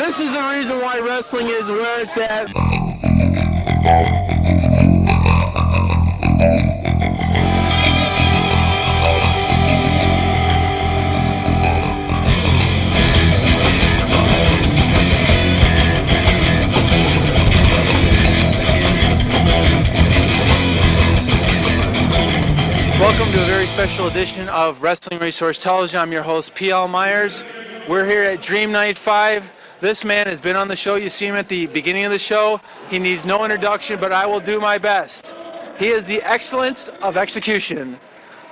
This is the reason why wrestling is where it's at. Welcome to a very special edition of Wrestling Resource Television. I'm your host, P.L. Myers. We're here at Dream Night 5. This man has been on the show. You see him at the beginning of the show. He needs no introduction, but I will do my best. He is the excellence of execution.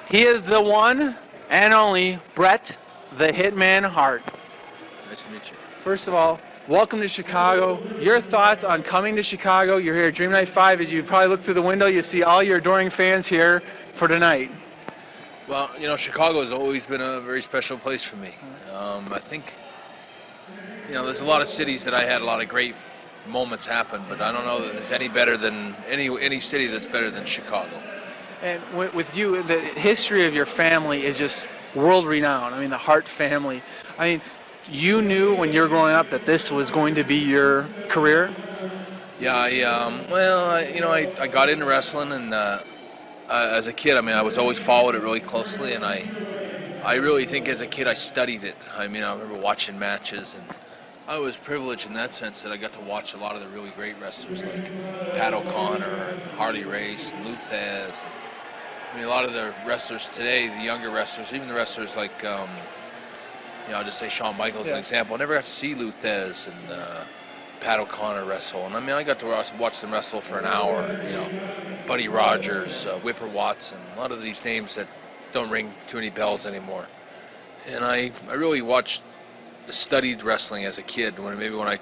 He is the one and only Bret the Hitman Hart. Nice to meet you. First of all, welcome to Chicago. Your thoughts on coming to Chicago? You're here at Dream Night 5. As you probably look through the window, you see all your adoring fans here for tonight. Well, you know, Chicago has always been a very special place for me. I think, you know, there's a lot of cities that I had a lot of great moments happen, but I don't know that there's any better than any city that's better than Chicago. And with you, the history of your family is just world renowned. I mean, the Hart family. I mean, you knew when you were growing up that this was going to be your career? Yeah, you know, I got into wrestling, and as a kid, I mean, I was always followed it really closely, and I really think as a kid I studied it. I mean, I remember watching matches, and I was privileged in that sense that I got to watch a lot of the really great wrestlers like Pat O'Connor and Harley Race and Lou Thez. I mean, a lot of the wrestlers today, the younger wrestlers, even the wrestlers like, you know, I'll just say Shawn Michaels as an example. I never got to see Lou Thez and Pat O'Connor wrestle. And I mean, I got to watch them wrestle for an hour, you know. Buddy Rogers, Whipper Watson, a lot of these names that don't ring too many bells anymore. And I really studied wrestling as a kid, when I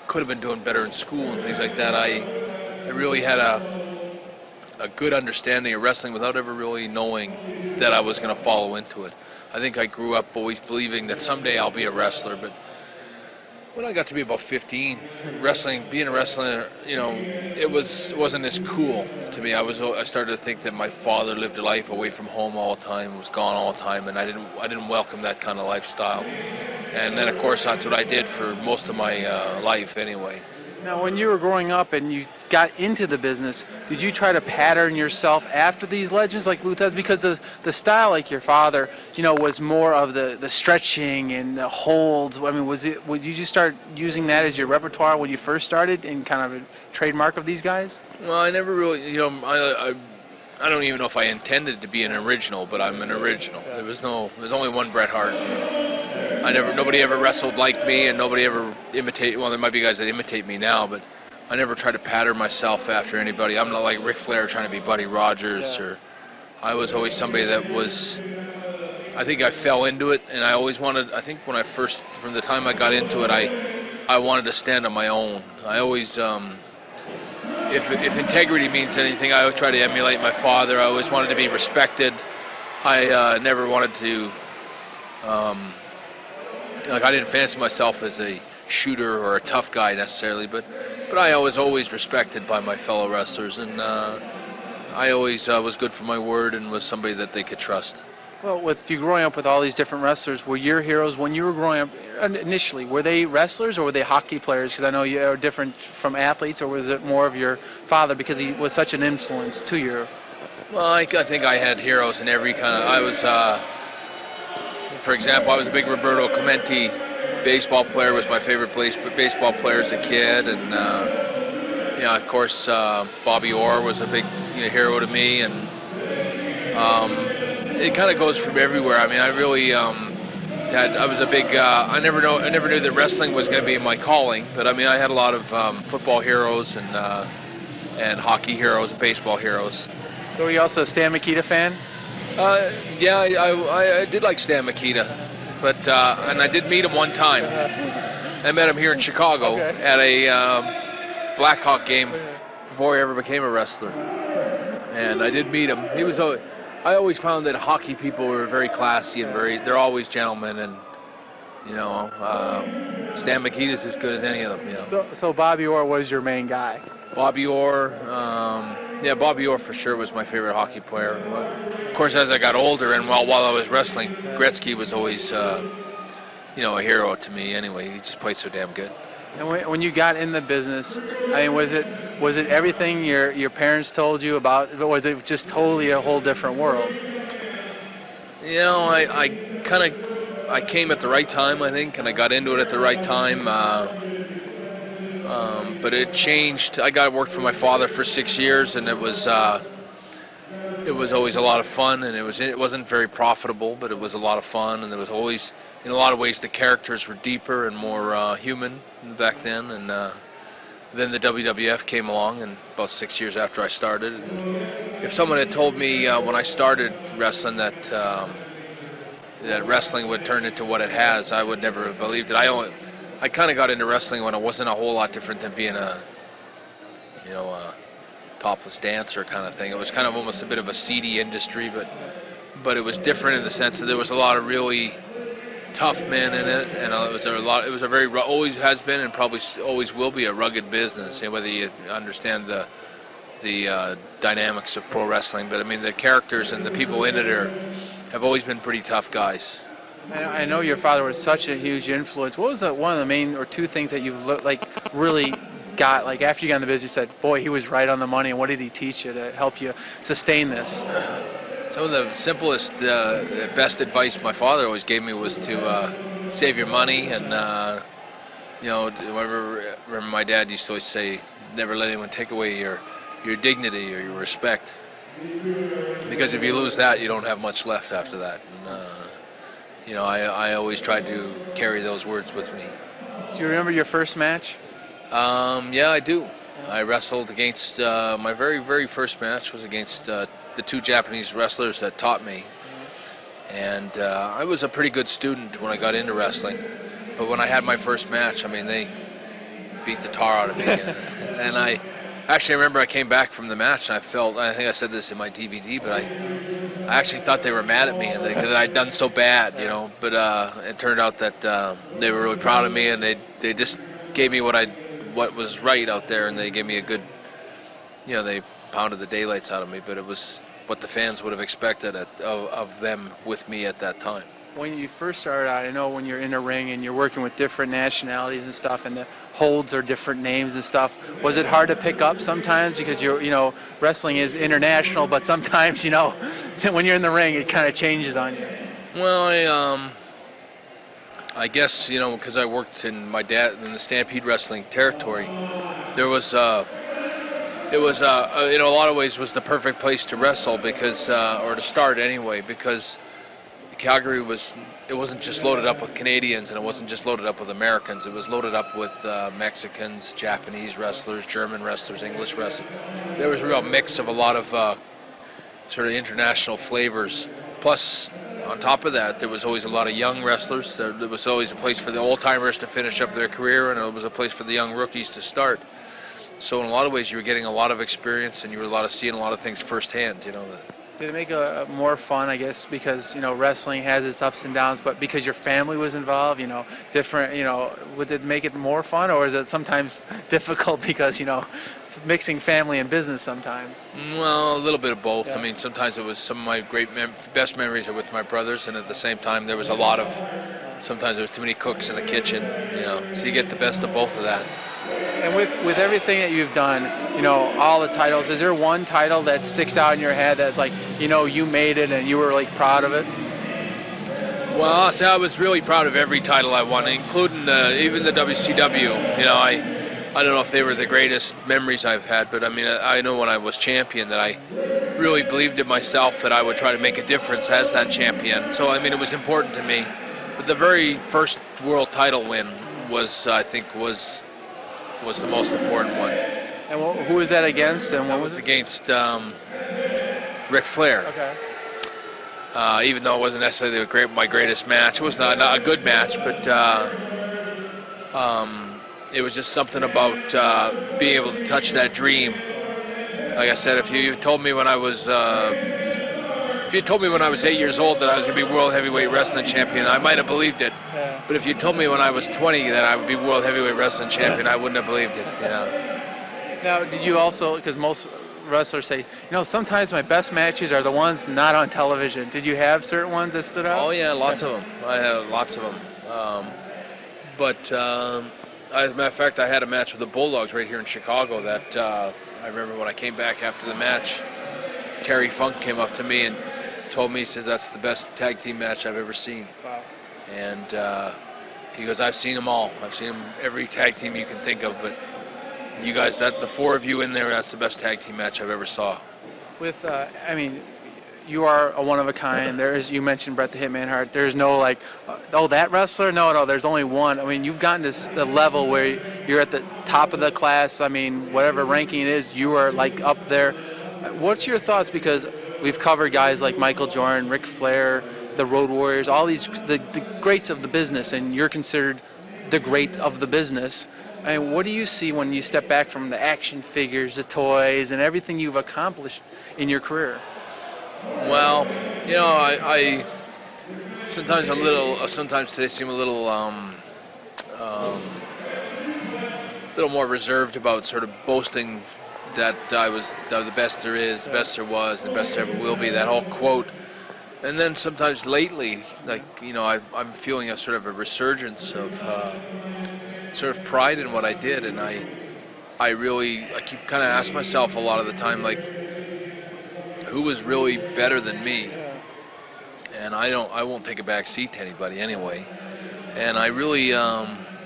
could have been doing better in school and things like that. I really had a good understanding of wrestling without ever really knowing that I was going to follow into it. I think I grew up always believing that someday I'll be a wrestler, but when I got to be about 15, being a wrestler, you know, it wasn't as cool to me. I started to think that my father lived a life away from home all the time, was gone all the time, and I didn't welcome that kind of lifestyle. And then, of course, that's what I did for most of my life anyway. Now, when you were growing up and you got into the business, did you try to pattern yourself after these legends like Lou Thez? Because the style, like your father, you know, was more of the stretching and the holds. I mean, would you just start using that as your repertoire when you first started and kind of a trademark of these guys? Well, I never really, you know, I don't even know if I intended to be an original, but I'm an original. There's only one Bret Hart. Nobody ever wrestled like me, and nobody ever imitated. Well, there might be guys that imitate me now, but I never tried to pattern myself after anybody. I'm not like Ric Flair trying to be Buddy Rogers, or I was always somebody that was. I think I fell into it, and I always wanted. I think from the time I got into it, I wanted to stand on my own. I always, if integrity means anything, I always try to emulate my father. I always wanted to be respected. I never wanted to. Like, I didn't fancy myself as a shooter or a tough guy necessarily, but I was always respected by my fellow wrestlers, and I always was good for my word and was somebody that they could trust. Well, with you growing up with all these different wrestlers, were your heroes when you were growing up initially? Were they wrestlers or were they hockey players? Because I know you are different from athletes, or was it more of your father because he was such an influence to you? Well, I think I had heroes in every kind of. I was. For example, I was a big Roberto Clemente baseball player. Was my favorite baseball player as a kid, and yeah, of course, Bobby Orr was a big hero to me, and it kind of goes from everywhere. I mean, I really I was a big. I never knew that wrestling was going to be my calling, but I mean, I had a lot of football heroes and hockey heroes and baseball heroes. So were you also a Stan Mikita fan? Yeah, I did like Stan Mikita, but and I did meet him one time. I met him here in Chicago at a Blackhawk game before he ever became a wrestler, and I did meet him. He was. I always found that hockey people were very classy and they're always gentlemen, and you know, Stan Mikita's as good as any of them. You know. So Bobby Orr was your main guy. Bobby Orr, yeah, Bobby Orr for sure was my favorite hockey player. Of course, as I got older and while I was wrestling, Gretzky was always a hero to me anyway. He just played so damn good. And when you got in the business, I mean, was it everything your parents told you about, or was it just totally a whole different world? I came at the right time, I think, and I got into it at the right time. But it changed. I worked for my father for 6 years, and it was always a lot of fun, and it wasn't very profitable, but it was a lot of fun, and there was always, in a lot of ways, the characters were deeper and more human back then. And then the WWF came along, and about 6 years after I started. And if someone had told me when I started wrestling that wrestling would turn into what it has, I would never have believed it. I kind of got into wrestling when it wasn't a whole lot different than being a topless dancer kind of thing. It was kind of almost a bit of a seedy industry, but it was different in the sense that there was a lot of really tough men in it, and it was a very, always has been and probably always will be a rugged business, whether you understand the dynamics of pro wrestling. But I mean, the characters and the people in it have always been pretty tough guys. I know your father was such a huge influence. What was one of the main or two things that you really got, like after you got in the business, you said, boy, he was right on the money, and what did he teach you to help you sustain this? Some of the simplest, best advice my father always gave me was to save your money, and I remember my dad used to always say, never let anyone take away your dignity or your respect, because if you lose that, you don't have much left after that. And, I always tried to carry those words with me. Do you remember your first match? Yeah, I do. I wrestled against, my very, very first match was against the two Japanese wrestlers that taught me. And I was a pretty good student when I got into wrestling. But when I had my first match, I mean, they beat the tar out of me. And I remember I came back from the match, and I think I said this in my DVD, but I actually thought they were mad at me because I'd done so bad, But it turned out that they were really proud of me, and they just gave me what was right out there, and they gave me a good, they pounded the daylights out of me, but it was what the fans would have expected of them with me at that time. When you first started out, I know when you're in a ring and you're working with different nationalities and stuff, and the holds are different names and stuff, was it hard to pick up sometimes? Because wrestling is international, but sometimes, when you're in the ring, it kind of changes on you. Well, I guess, because I worked in the Stampede Wrestling territory, it was in a lot of ways was the perfect place to wrestle because, or to start anyway, because Calgary it wasn't just loaded up with Canadians, and it wasn't just loaded up with Americans. It was loaded up with Mexicans, Japanese wrestlers, German wrestlers, English wrestlers. There was a real mix of a lot of sort of international flavors. Plus, on top of that, there was always a lot of young wrestlers. There was always a place for the old-timers to finish up their career, and it was a place for the young rookies to start. So in a lot of ways, you were getting a lot of experience, and you were seeing a lot of things firsthand, Did it make it more fun, I guess, because, wrestling has its ups and downs, but because your family was involved, different, would it make it more fun, or is it sometimes difficult because, mixing family and business sometimes? Well, a little bit of both. Yeah. I mean, sometimes it was some of my best memories are with my brothers, and at the same time, there was sometimes there was too many cooks in the kitchen, so you get the best of both of that. And with everything that you've done, all the titles, is there one title that sticks out in your head that's you made it and you were proud of it? Well, I'll say I was really proud of every title I won, including even the WCW. I don't know if they were the greatest memories I've had, but I mean, I know when I was champion that I really believed in myself that I would try to make a difference as that champion. So, I mean, it was important to me. But the very first world title win was the most important one. And who was that against? And what was it? Against Ric Flair. Okay. Even though it wasn't necessarily my greatest match, it was not a good match, but it was just something about being able to touch that dream. Like I said, if you told me when I was 8 years old that I was going to be world heavyweight wrestling champion, I might have believed it. Yeah. But if you told me when I was 20 that I would be world heavyweight wrestling champion, I wouldn't have believed it. Now, did you also, because most wrestlers say, sometimes my best matches are the ones not on television. Did you have certain ones that stood out? Oh yeah, lots of them. I had lots of them. But as a matter of fact, I had a match with the Bulldogs right here in Chicago that I remember when I came back after the match, Terry Funk came up to me and told me, he says, that's the best tag team match I've ever seen. Wow. And he goes, I've seen them all. I've seen them, every tag team you can think of, but you guys, the four of you in there, that's the best tag team match I've ever saw. With, I mean, you are a one of a kind. You mentioned Bret the Hitman Hart. There's no like, oh, that wrestler? No, there's only one. I mean, you've gotten to the level where you're at the top of the class. I mean, whatever ranking it is, you are like up there. What's your thoughts? Because we've covered guys like Michael Jordan, Ric Flair, the Road Warriors, all these, the greats of the business, and you're considered the great of the business. I mean, what do you see when you step back from the action figures, the toys, and everything you've accomplished in your career? Well, you know, I sometimes they seem a little more reserved about sort of boasting that I was the best there is, the best there was, the best there ever will be, that whole quote. And then sometimes lately, like, you know, I'm feeling a sort of a resurgence of sort of pride in what I did, and I keep kind of asking myself a lot of the time, like, who was really better than me? And I won't take a back seat to anybody anyway. And I really,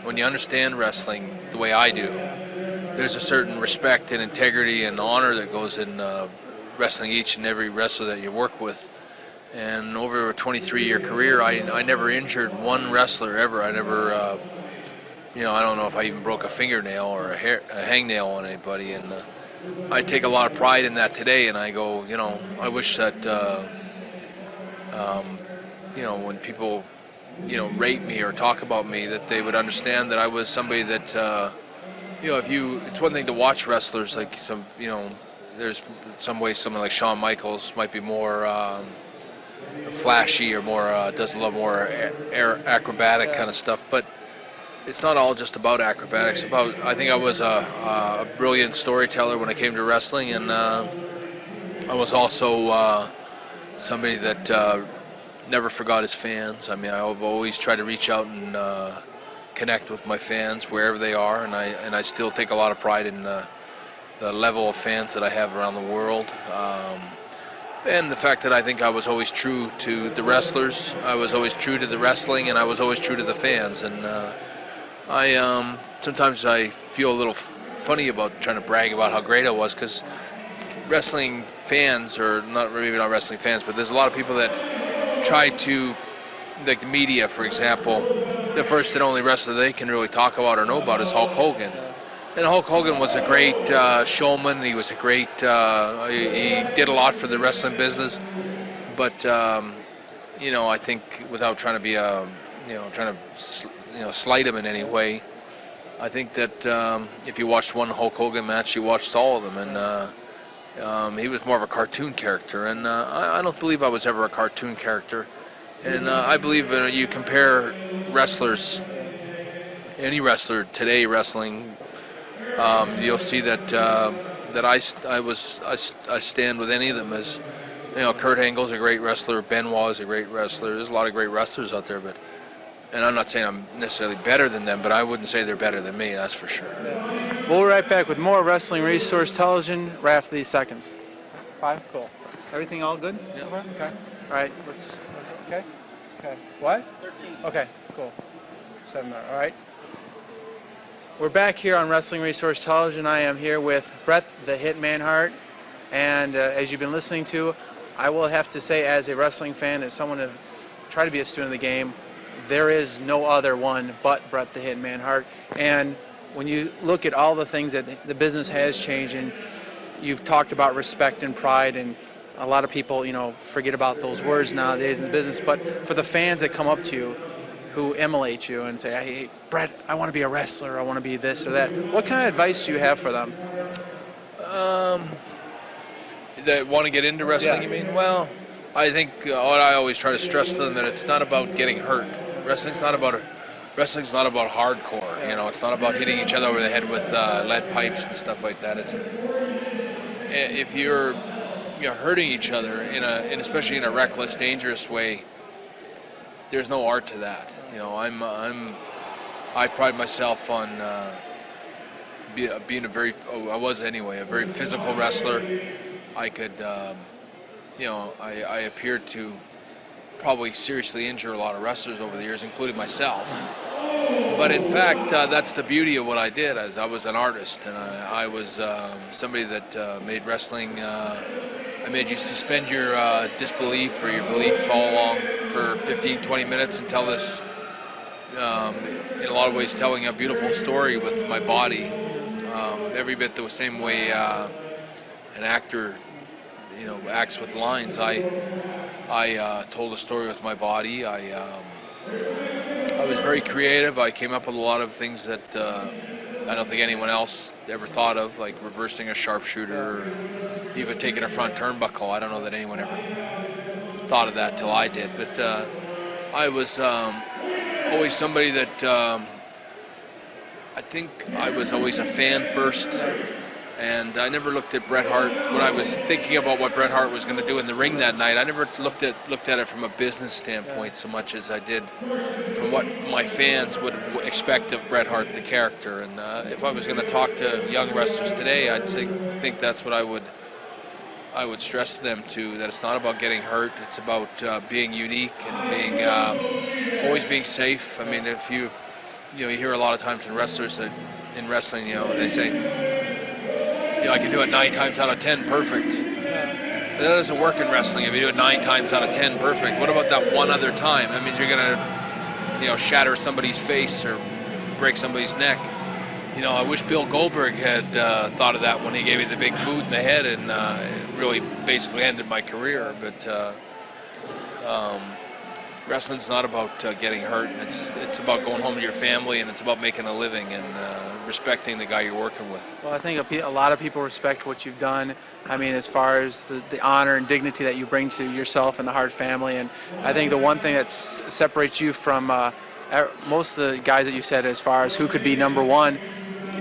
when you understand wrestling the way I do, there's a certain respect and integrity and honor that goes in wrestling each and every wrestler that you work with. And over a 23-year career, I never injured one wrestler ever. I never, you know, I don't know if I even broke a fingernail or a hangnail on anybody. And I take a lot of pride in that today. And I go, you know, I wish that, you know, when people, you know, rate me or talk about me, that they would understand that I was somebody that, you know, it's one thing to watch wrestlers, like some, you know, there's some ways someone like Shawn Michaels might be more flashy or more, does a lot more acrobatic kind of stuff, but it's not all just about acrobatics. I think I was a brilliant storyteller when it came to wrestling, and I was also somebody that never forgot his fans. I mean, I've always tried to reach out and connect with my fans wherever they are, and I still take a lot of pride in the level of fans that I have around the world. And the fact that I think I was always true to the wrestlers, I was always true to the wrestling, and I was always true to the fans. And sometimes I feel a little funny about trying to brag about how great I was, because wrestling fans, or maybe not wrestling fans, but there's a lot of people that try to, like the media, for example, the first and only wrestler they can really talk about or know about is Hulk Hogan. And Hulk Hogan was a great showman. He was a great, he did a lot for the wrestling business. But, you know, I think without trying to be, you know, trying to, you know, slight him in any way, I think that if you watched one Hulk Hogan match, you watched all of them. And he was more of a cartoon character. And I don't believe I was ever a cartoon character. And I believe you compare wrestlers, any wrestler today wrestling, you'll see that I stand with any of them. As you know, Kurt Angle's a great wrestler, Benoit is a great wrestler. There's a lot of great wrestlers out there, and I'm not saying I'm necessarily better than them, but I wouldn't say they're better than me. That's for sure. We'll be right back with more Wrestling Resource Television right after these seconds. 5, cool. Everything all good? Yeah. Okay. All right. Okay. What? 13. Okay. Cool. 7. All right. We're back here on Wrestling Resource Television. I am here with Bret the Hitman Hart, and as you've been listening to, I will have to say, as a wrestling fan, as someone who tried to be a student of the game, there is no other one but Bret the Hitman Hart. And when you look at all the things that the business has changed, and you've talked about respect and pride, and a lot of people, you know, forget about those words nowadays in the business, but for the fans that come up to you, who emulate you and say, hey, Bret, I want to be a wrestler, I want to be this or that. What kind of advice do you have for them? That want to get into wrestling, Yeah. you mean? Well, I think what I always try to stress to them, that it's not about getting hurt. Wrestling's not about hardcore. You know, it's not about hitting each other over the head with lead pipes and stuff like that. It's if you're hurting each other especially in a reckless, dangerous way, there's no art to that. I pride myself on being I was anyway, a very physical wrestler. I could, I appeared to probably seriously injure a lot of wrestlers over the years, including myself. But in fact, that's the beauty of what I did. As I was an artist, and I was somebody that made wrestling. I made you suspend your disbelief or your belief all along for 15, 20 minutes and tell this, in a lot of ways, telling a beautiful story with my body. Every bit the same way an actor, acts with lines. I told a story with my body. I was very creative. I came up with a lot of things that I don't think anyone else ever thought of, like reversing a sharpshooter, or even taking a front turnbuckle. I don't know that anyone ever thought of that till I did. But I was always somebody that I think I was always a fan first. And I never looked at Bret Hart when I was thinking about what Bret Hart was going to do in the ring that night. I never looked at it from a business standpoint so much as I did from what my fans would expect of Bret Hart, the character. And if I was going to talk to young wrestlers today, I'd think that's what I would stress to them too. That it's not about getting hurt. It's about being unique and being always being safe. I mean, if you hear a lot of times in wrestlers that in wrestling, they say, I can do it 9 times out of 10 perfect. That doesn't work in wrestling. If you do it 9 times out of 10 perfect, what about that one other time? That means you're gonna, shatter somebody's face or break somebody's neck. I wish Bill Goldberg had thought of that when he gave me the big boot in the head, and it really basically ended my career. But wrestling's not about getting hurt, and it's about going home to your family, and it's about making a living and respecting the guy you're working with. Well, I think a lot of people respect what you've done. I mean, as far as the honor and dignity that you bring to yourself and the Hart family, and I think the one thing that separates you from most of the guys that you said as far as who could be number one,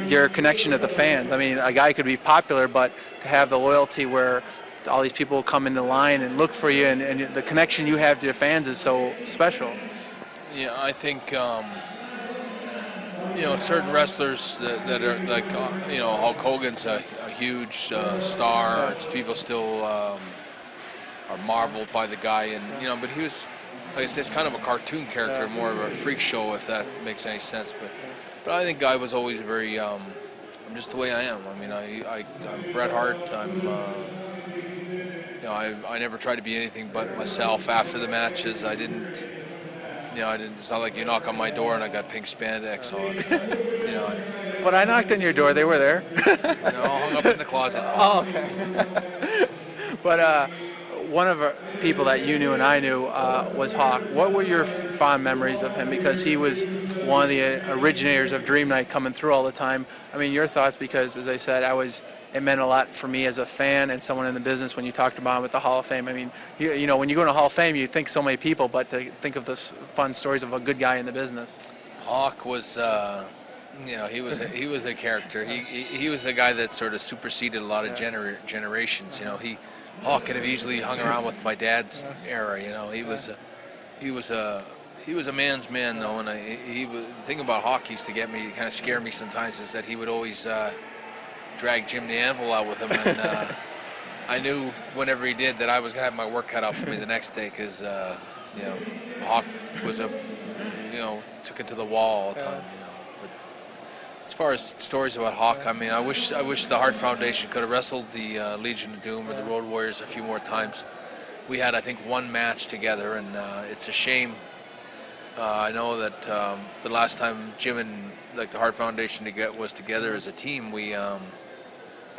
your connection to the fans. I mean, a guy could be popular, but to have the loyalty where all these people come into line and look for you, and the connection you have to your fans is so special. Yeah, I think certain wrestlers that are like Hulk Hogan's a huge star. It's people still are marveled by the guy, and but he was, like I said, it's kind of a cartoon character, more of a freak show, if that makes any sense. But I think Guy was always very. I'm just the way I am. I mean, I'm Bret Hart. I never tried to be anything but myself after the matches. I didn't. It's not like you knock on my door and I got pink spandex on. But I knocked on your door. They were there. Hung up in the closet. Oh, okay. But one of the people that you knew and I knew was Hawk. What were your fond memories of him? Because he was one of the originators of Dream Night, coming through all the time. I mean, your thoughts, because as I said, it meant a lot for me as a fan and someone in the business when you talked about him at the Hall of Fame. I mean, when you go to Hall of Fame, you think so many people, but to think of this fun stories of a good guy in the business. Hawk was, he was a character. He was a guy that sort of superseded a lot of generations. Hawk could have easily hung around with my dad's era. He was a man's man, though, and the thing about Hawk used to get me, kind of scare me sometimes, is that he would always drag Jim the Anvil out with him, and I knew whenever he did that I was gonna have my work cut out for me the next day, because Hawk was took it to the wall all the time. But as far as stories about Hawk, I mean, I wish the Hart Foundation could have wrestled the Legion of Doom or the Road Warriors a few more times. We had, I think, one match together, and it's a shame. I know that the last time Jim and the Hart Foundation was together as a team, we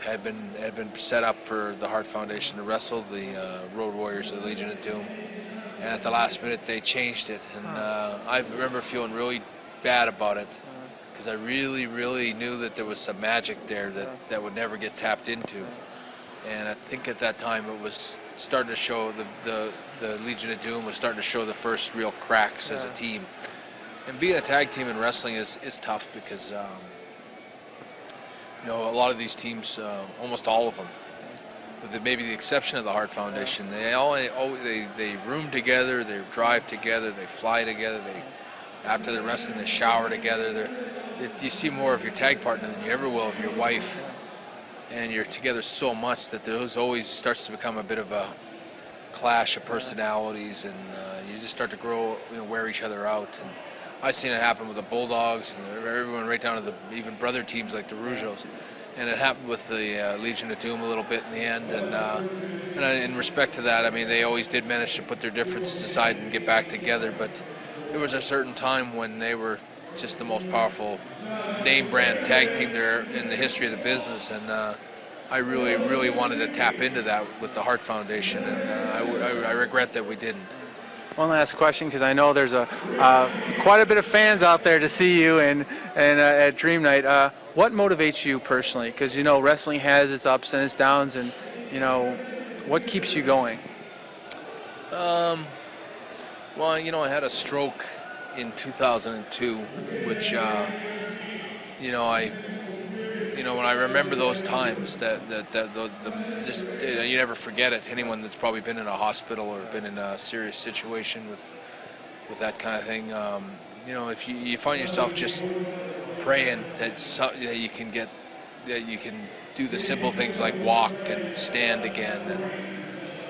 had been set up for the Hart Foundation to wrestle the Road Warriors of the Legion of Doom, and at the last minute they changed it, and I remember feeling really bad about it, because I really, really knew that there was some magic there that would never get tapped into. And I think at that time it was starting to show, the Legion of Doom was starting to show the first real cracks as a team. And being a tag team in wrestling is tough, because a lot of these teams, almost all of them, with maybe the exception of the Hart Foundation, they room together, they drive together, they fly together, after they're wrestling, they shower together. You see more of your tag partner than you ever will of your wife, and you're together so much that there always starts to become a bit of a clash of personalities, and you just start to grow, wear each other out. And I've seen it happen with the Bulldogs and everyone right down to the even brother teams like the Rougeos. And it happened with the Legion of Doom a little bit in the end. And in respect to that, I mean, they always did manage to put their differences aside and get back together. But there was a certain time when they were just the most powerful name brand tag team there in the history of the business. And I really wanted to tap into that with the Hart Foundation. And I regret that we didn't. One last question, because I know there's quite a bit of fans out there to see you and at Dream Night. What motivates you personally? Because wrestling has its ups and its downs, and what keeps you going? Well, I had a stroke in 2002, which when I remember those times, you never forget it. Anyone that's probably been in a hospital or been in a serious situation with that kind of thing, if you find yourself just praying that you can do the simple things like walk and stand again,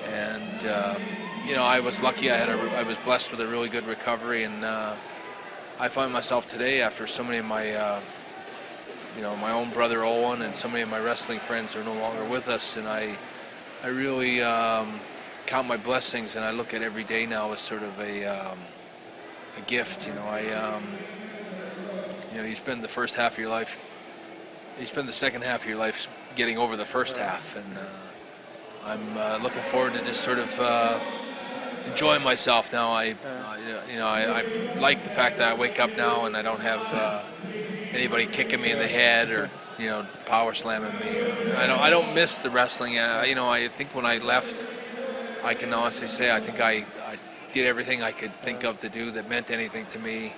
and I was lucky. I was blessed with a really good recovery, and I find myself today, after so many of my my own brother Owen and so many of my wrestling friends are no longer with us, and I really count my blessings, and I look at every day now as sort of a gift. You spend the first half of your life, you spend the second half of your life getting over the first half, and I'm looking forward to just sort of enjoying myself now. I like the fact that I wake up now and I don't have anybody kicking me in the head or power slamming me. I don't miss the wrestling. I think when I left, I can honestly say I think I did everything I could think of to do that meant anything to me.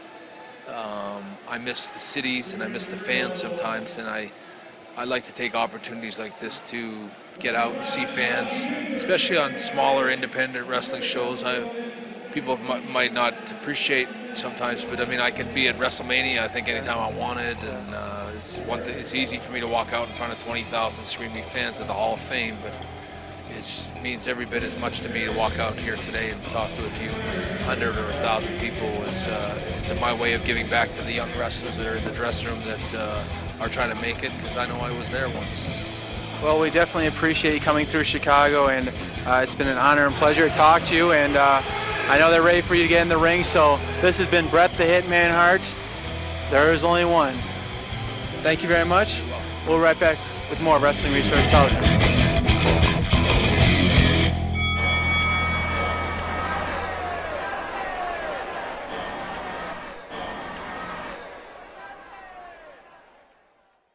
I miss the cities and I miss the fans sometimes, and I like to take opportunities like this to get out and see fans, especially on smaller independent wrestling shows. People might not appreciate sometimes, but I mean, I could be at WrestleMania, I think, anytime I wanted, and it's easy for me to walk out in front of 20,000 screaming fans at the Hall of Fame, but it means every bit as much to me to walk out here today and talk to a few hundred or 1,000 people. It's my way of giving back to the young wrestlers that are in the dressing room that are trying to make it, because I know I was there once. Well, we definitely appreciate you coming through Chicago, and it's been an honor and pleasure to talk to you, and I know they're ready for you to get in the ring. So this has been Bret the Hitman Hart. There is only one. Thank you very much. We'll be right back with more Wrestling Resource Television.